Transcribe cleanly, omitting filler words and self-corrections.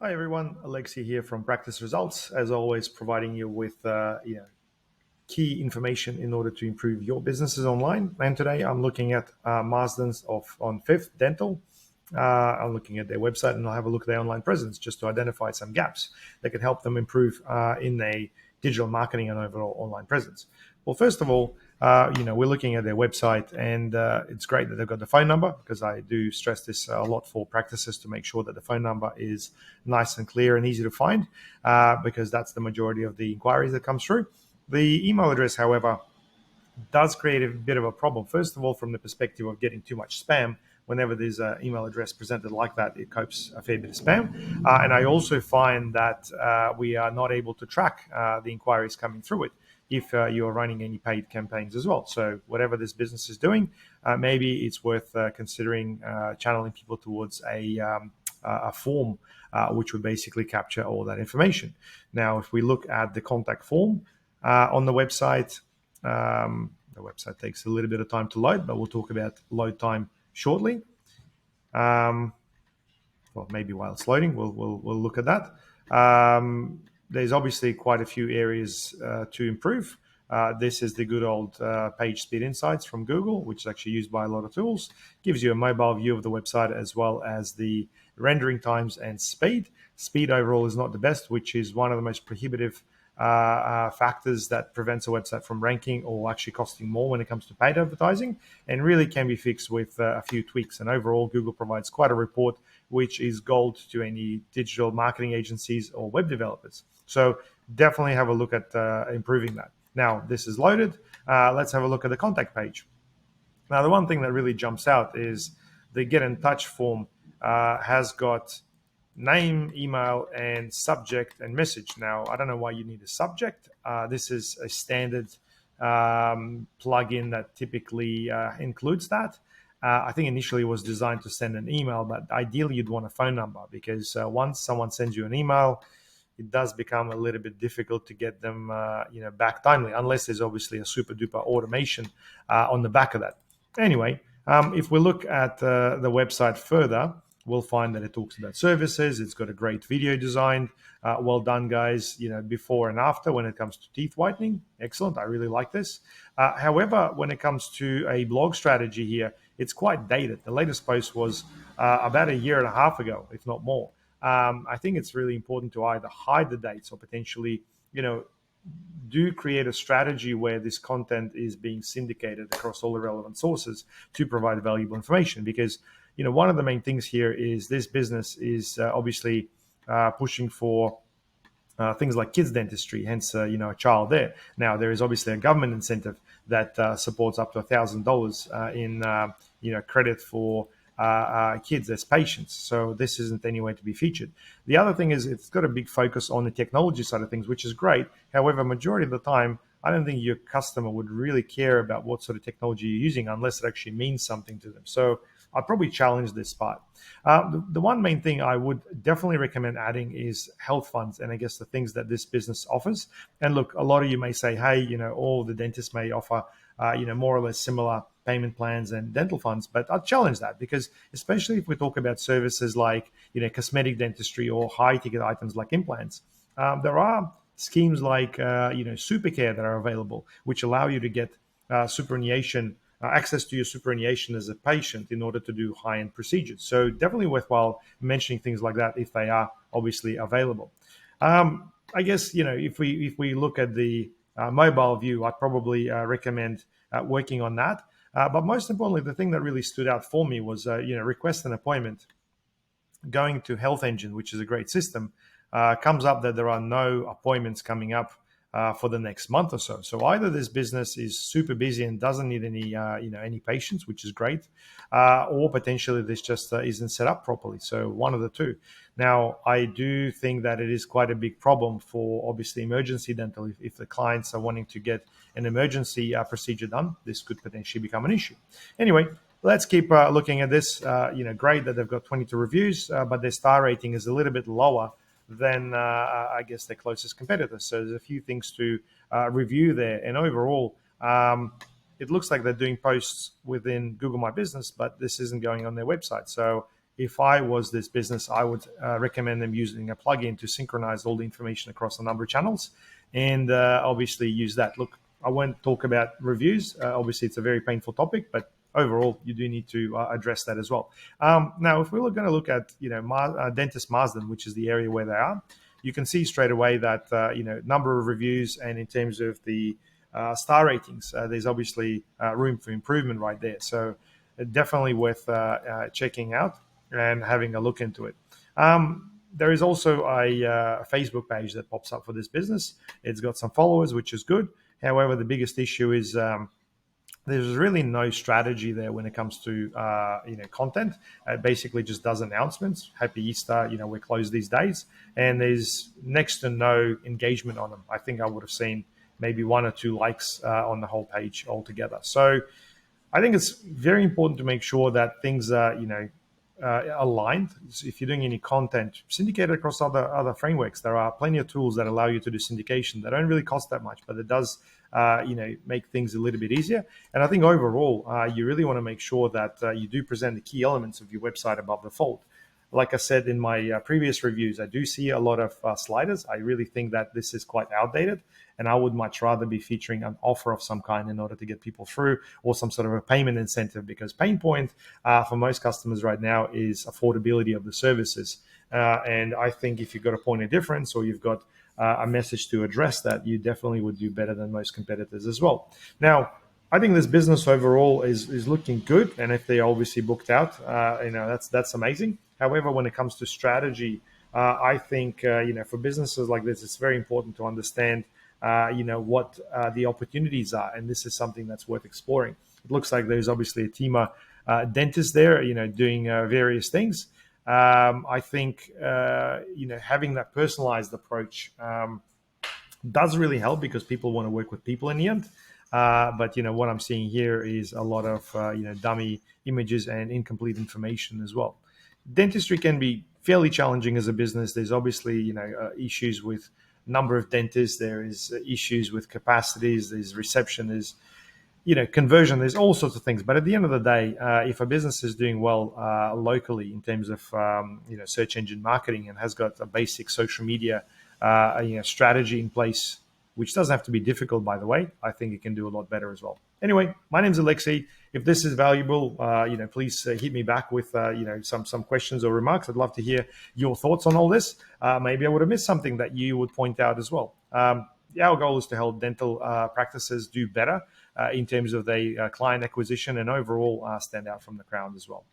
Hi everyone, Alexi here from Practice Results, as always providing you with key information in order to improve your businesses online. And today I'm looking at Marsden's on Fifth Dental. I'm looking at their website and I'll have a look at their online presence just to identify some gaps that could help them improve in their digital marketing and overall online presence. Well, first of all, we're looking at their website, and it's great that they've got the phone number, because I do stress this a lot for practices to make sure that the phone number is nice and clear and easy to find, because that's the majority of the inquiries that comes through. The email address, however, does create a bit of a problem. First of all, from the perspective of getting too much spam. Whenever there's an email address presented like that, it copes a fair bit of spam. And I also find that we are not able to track the inquiries coming through it if you're running any paid campaigns as well. So whatever this business is doing, maybe it's worth considering channeling people towards a form which would basically capture all that information. Now, if we look at the contact form on the website takes a little bit of time to load, but we'll talk about load time shortly. Well, maybe while it's loading, we'll look at that. There's obviously quite a few areas to improve. This is the good old page speed insights from Google, which is actually used by a lot of tools. Gives you a mobile view of the website as well as the rendering times and speed. Speed overall is not the best, which is one of the most prohibitive factors that prevents a website from ranking or actually costing more when it comes to paid advertising, and really can be fixed with a few tweaks. And overall, Google provides quite a report which is gold to any digital marketing agencies or web developers. So definitely have a look at improving that. Now, this is loaded. Let's have a look at the contact page. Now, the one thing that really jumps out is the get in touch form has got name, email, and subject and message. Now, I don't know why you need a subject. This is a standard plugin that typically includes that. I think initially it was designed to send an email, but ideally you'd want a phone number, because once someone sends you an email, it does become a little bit difficult to get them back timely, unless there's obviously a super duper automation on the back of that. Anyway, if we look at the website further, we'll find that it talks about services. It's got a great video design. Well done, guys. Before and after when it comes to teeth whitening. Excellent. I really like this. However, when it comes to a blog strategy here, it's quite dated. The latest post was about a year and a half ago, if not more. I think it's really important to either hide the dates or potentially, do create a strategy where this content is being syndicated across all the relevant sources to provide valuable information. Because one of the main things here is this business is obviously pushing for things like kids dentistry, hence a child there. Now, there is obviously a government incentive that supports up to $1,000 in credit for kids as patients. So this isn't any way to be featured. The other thing is it's got a big focus on the technology side of things, which is great. However, majority of the time, I don't think your customer would really care about what sort of technology you're using unless it actually means something to them. So I'd probably challenge this part. The one main thing I would definitely recommend adding is health funds, and I guess the things that this business offers. And look, a lot of you may say, hey, all the dentists may offer, more or less similar payment plans and dental funds, but I'll challenge that, because especially if we talk about services like, cosmetic dentistry or high ticket items like implants, there are schemes like, Supercare that are available, which allow you to get superannuation, access to your superannuation as a patient in order to do high-end procedures. So definitely worthwhile mentioning things like that if they are obviously available. I guess, if we look at the mobile view, I'd probably recommend working on that. But most importantly, the thing that really stood out for me was, request an appointment. Going to Health Engine, which is a great system, comes up that there are no appointments coming up for the next month or so. So either this business is super busy and doesn't need any patients, which is great, or potentially this just isn't set up properly. So one of the two. Now, I do think that it is quite a big problem for obviously emergency dental. If the clients are wanting to get an emergency procedure done, this could potentially become an issue. Anyway, let's keep looking at this. Great that they've got 22 reviews, but their star rating is a little bit lower than I guess their closest competitors. So there's a few things to review there. And overall, it looks like they're doing posts within Google My Business, but this isn't going on their website. So if I was this business, I would recommend them using a plugin to synchronize all the information across a number of channels, and obviously use that. Look, I won't talk about reviews. Obviously, it's a very painful topic, but overall, you do need to address that as well. Now, if we're going to look at Dentist Marsden, which is the area where they are, you can see straight away that number of reviews, and in terms of the star ratings, there's obviously room for improvement right there. So definitely worth checking out and having a look into it. There is also a Facebook page that pops up for this business. It's got some followers, which is good. However, the biggest issue is there's really no strategy there when it comes to content. It basically just does announcements. Happy Easter, we're closed these days, and there's next to no engagement on them. I think I would have seen maybe 1 or 2 likes on the whole page altogether. So I think it's very important to make sure that things are aligned. So if you're doing any content, syndicate it across other frameworks. There are plenty of tools that allow you to do syndication that don't really cost that much, but it does make things a little bit easier. And I think overall, you really want to make sure that you do present the key elements of your website above the fold. Like I said in my previous reviews, I do see a lot of sliders. I really think that this is quite outdated, and I would much rather be featuring an offer of some kind in order to get people through, or some sort of a payment incentive, because pain point for most customers right now is affordability of the services. And I think if you've got a point of difference, or you've got a message to address that, you definitely would do better than most competitors as well. Now, I think this business overall is looking good, and if they're obviously booked out, that's amazing. However, when it comes to strategy, I think for businesses like this, it's very important to understand what the opportunities are, and this is something that's worth exploring. It looks like there's obviously a team of dentists there, doing various things. I think having that personalized approach does really help, because people want to work with people in the end. But what I'm seeing here is a lot of dummy images and incomplete information as well. Dentistry can be fairly challenging as a business. There's obviously issues with number of dentists. There is issues with capacities. There's reception. There's conversion. There's all sorts of things. But at the end of the day, if a business is doing well locally in terms of search engine marketing, and has got a basic social media strategy in place, which doesn't have to be difficult, by the way, I think it can do a lot better as well. Anyway, my name's Alexei. If this is valuable, please hit me back with some questions or remarks. I'd love to hear your thoughts on all this. Maybe I would have missed something that you would point out as well. Our goal is to help dental practices do better in terms of their client acquisition, and overall stand out from the crowd as well.